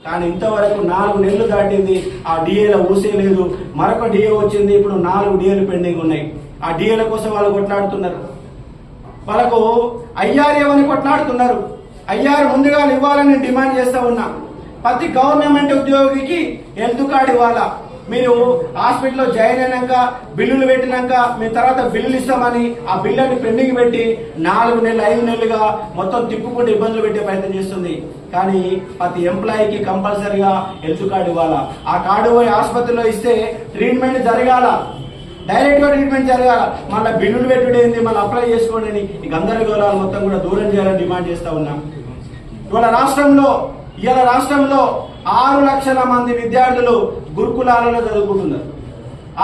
కానీ ఇంతవరకు 4 నెలలు దాటింది, ఆ డిఏల ఊసే లేదు. మరొక డిఏ వచ్చింది, ఇప్పుడు 4 డిఏలు పెండింగ్ ఉన్నాయి. ఆ డిఏల కోసం వాళ్ళు కొట్లాడుతున్నారు. వాళ్ళకు ఐఆర్ ఏమని కొట్లాడుతున్నారు. ఐఆర్ ముందుగా ఇవ్వాలని డిమాండ్ చేస్తూ ఉన్నా. ప్రతి గవర్నమెంట్ ఉద్యోగికి హెల్త్ కార్డు ఇవ్వాలా. మీరు హాస్పిటల్లో జాయిన్ అయినాక బిల్లులు పెట్టినాక మీ తర్వాత బిల్లులు ఇస్తామని ఆ బిల్లుని పెండింగ్ పెట్టి 4 నెలలు 5 నెలలుగా మొత్తం తిప్పుకుంటూ ఇబ్బందులు పెట్టే ప్రయత్నం చేస్తుంది. కానీ ప్రతి ఎంప్లాయీకి కంపల్సరిగా హెల్త్ కార్డు ఇవ్వాలా. ఆ కార్డు పోయి ఆసుపత్రిలో ఇస్తే ట్రీట్మెంట్ జరగాల, డైరెక్ట్ గా ట్రీట్మెంట్ జరగాల. మళ్ళీ బిల్లులు పెట్టుడేంది, మళ్ళీ అప్లై చేసుకోండి అని ఈ గందరగోళాలు మొత్తం కూడా దూరం చేయాలని డిమాండ్ చేస్తా ఉన్నాం. ఇవాళ రాష్ట్రంలో 6 లక్షల మంది విద్యార్థులు గురుకులాలలో చదువుకుంటున్నారు.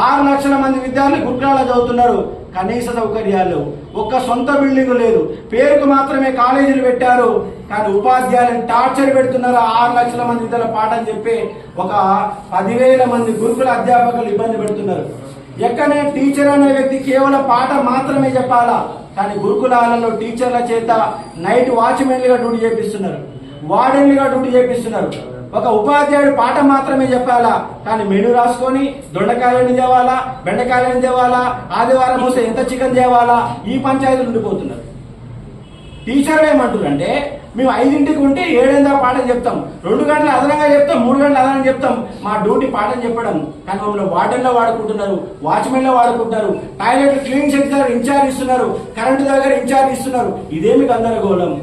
6 లక్షల మంది విద్యార్థులు గురుకులాలలో చదువుతున్నారు. కనీస సౌకర్యాలు, ఒక్క సొంత బిల్డింగ్ లేదు. పేరుకు మాత్రమే కాలేజీలు పెట్టారు, కానీ ఉపాధ్యాయులను టార్చర్ పెడుతున్నారు. 6 లక్షల మంది విద్యార్థుల పాఠం చెప్పి ఒక 10,000 మంది గురుకుల అధ్యాపకులు ఇబ్బంది పెడుతున్నారు. ఎక్కడనే టీచర్ అనే వ్యక్తి కేవలం పాఠం మాత్రమే చెప్పాలా, కానీ గురుకులాలలో టీచర్ల చేత నైట్ వాచ్మెన్లుగా డ్యూటీ చేపిస్తున్నారు, వార్డెన్లుగా డ్యూటీ చేపిస్తున్నారు. ఒక ఉపాధ్యాయుడు పాఠం మాత్రమే చెప్పాలా, కానీ మెనూ రాసుకొని దొండకాయలని తేవాలా, బెండకాయలని తేవాలా, ఆదివారం వస్తే ఎంత చికెన్ తేవాలా, ఈ పంచాయతీలు ఉండిపోతున్నారు. టీచర్లు ఏమంటారంటే మేము 5ంటికి ఉంటే 7 దాకా పాఠం చెప్తాం, 2 గంటలు అదనంగా చెప్తాం, 3 గంటలు అదనంగా చెప్తాం, మా డ్యూటీ పాఠం చెప్పడం. కానీ మమ్మల్ని వార్డెన్లో వాడుకుంటున్నారు, వాచ్మెన్లో వాడుకుంటున్నారు, టాయిలెట్ క్లీన్ దగ్గర ఇన్ఛార్జ్ ఇస్తున్నారు, కరెంటు దగ్గర ఇన్ఛార్జ్ ఇస్తున్నారు. ఇదేమి గందరగోళం.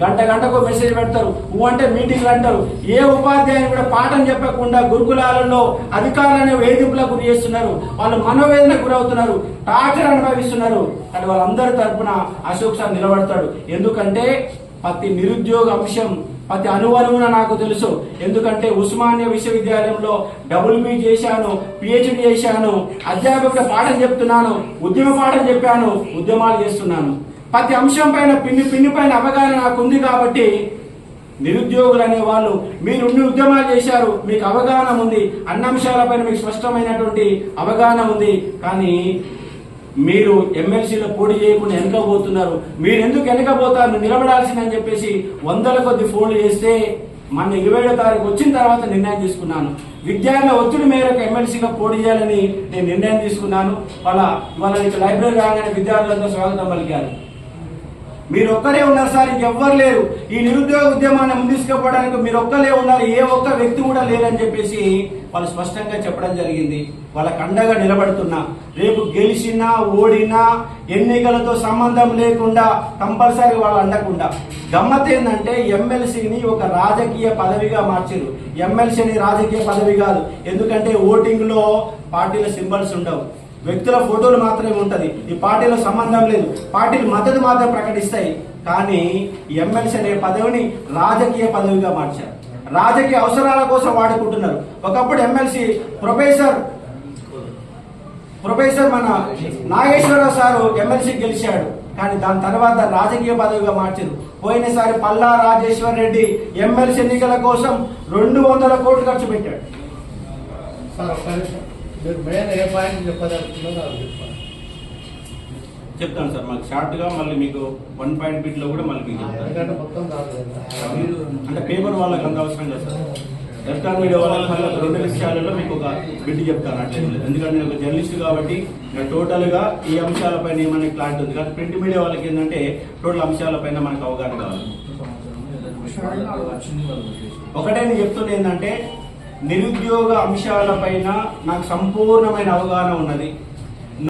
గంటకు మెసేజ్ పెడతారు, అంటే మీటింగ్లు అంటారు. ఏ ఉపాధ్యాయులు కూడా పాఠం చెప్పకుండా గురుకులాలలో అధికారులను వేధింపులకు గురి చేస్తున్నారు. వాళ్ళు మనోవేదనకు గురవుతున్నారు, టార్చర్ అనుభవిస్తున్నారు. కానీ వాళ్ళందరి తరఫున అశోక్ సార్ నిలబడతాడు. ఎందుకంటే ప్రతి నిరుద్యోగ అంశం ప్రతి అణువణువున నాకు తెలుసు. ఎందుకంటే ఉస్మానియా విశ్వవిద్యాలయంలో డబుల్ చేశాను, పిహెచ్డి చేశాను, అధ్యాపకుల పాఠం చెప్తున్నాను, ఉద్యమ పాఠం చెప్పాను, ఉద్యమాలు చేస్తున్నాను. ప్రతి అంశం పైన పిన్ని పైన అవగాహన నాకు ఉంది. కాబట్టి నిరుద్యోగులు అనే వాళ్ళు మీరు ఉద్యమాలు చేశారు, మీకు అవగాహన ఉంది, అన్ని అంశాలపైన మీకు స్పష్టమైనటువంటి అవగాహన ఉంది. కానీ మీరు ఎమ్మెల్సీలో పోటీ చేయకుండా వెనకపోతున్నారు. మీరు ఎందుకు వెనకపోతారు, నిలబడాల్సిందని చెప్పేసి 100ల కొద్ది ఫోన్లు చేస్తే మన 27వ తారీఖు వచ్చిన తర్వాత నిర్ణయం తీసుకున్నాను. విద్యార్థుల ఒత్తిడి మేరకు ఎమ్మెల్సీగా పోటీ చేయాలని నేను నిర్ణయం తీసుకున్నాను. వాళ్ళ లైబ్రరీ రాగానే విద్యార్థులంతా స్వాగతం పలికారు. మీరు ఒక్కరే ఉన్నారు సార్, ఇంకెవ్వరు లేరు. ఈ నిరుద్యోగ ఉద్యమాన్ని ముందుకు మీరు ఒక్కరే ఉన్నారు, ఏ ఒక్క వ్యక్తి కూడా లేరని చెప్పేసి వాళ్ళు స్పష్టంగా చెప్పడం జరిగింది. వాళ్ళకి అండగా నిలబడుతున్నా. రేపు గెలిచినా ఓడినా ఎన్నికలతో సంబంధం లేకుండా కంపల్సరీ వాళ్ళు అండకుండా. గమ్మత్ ఏంటంటే ఎమ్మెల్సీని ఒక రాజకీయ పదవిగా మార్చారు. ఎమ్మెల్సీని రాజకీయ పదవి కాదు. ఎందుకంటే ఓటింగ్ లో పార్టీల సింబల్స్ ఉండవు, వ్యక్తుల ఫోటోలు మాత్రమే ఉంటది. ఈ పార్టీలో సంబంధం లేదు, పార్టీలు మద్దతు మాత్రం ప్రకటిస్తాయి. కానీ ఎమ్మెల్సీ అనే పదవిని రాజకీయ పదవిగా మార్చారు, రాజకీయ అవసరాల కోసం వాడుకుంటున్నారు. ఒకప్పుడు ఎమ్మెల్సీ ప్రొఫెసర్ మన నాగేశ్వరరావు సారు ఎమ్మెల్సీ గెలిచాడు, కానీ దాని తర్వాత రాజకీయ పదవిగా మార్చారు. పోయినసారి పల్లా రాజేశ్వర్ రెడ్డి ఎమ్మెల్సీ ఎన్నికల కోసం 200 కోట్లు ఖర్చు పెట్టాడు. చెప్తాను సార్, మాకు షార్ట్ గా మళ్ళీ మీకు 1 పాయింట్ బిట్ లో కూడా మళ్ళీ మీకు చెప్తాను. అంటే పేపర్ వాళ్ళకి అంత అవసరం కదా సార్, ఎలక్ట్రానిక్ మీడియా వాళ్ళకి 2 నిమిషాలలో మీకు ఒక బిట్ చెప్తాను. అట్లా ఎందుకంటే నేను ఒక జర్నలిస్ట్ కాబట్టి టోటల్ గా ఈ అంశాలపైన ఏమైనా క్లారిటీ ఉంది. కానీ ప్రింట్ మీడియా వాళ్ళకి ఏంటంటే టోటల్ అంశాలపైన మనకు అవగాహన కావాలి. ఒకటే నేను చెప్తున్నా ఏంటంటే నిరుద్యోగ అంశాలపైన నాకు సంపూర్ణమైన అవగాహన ఉన్నది.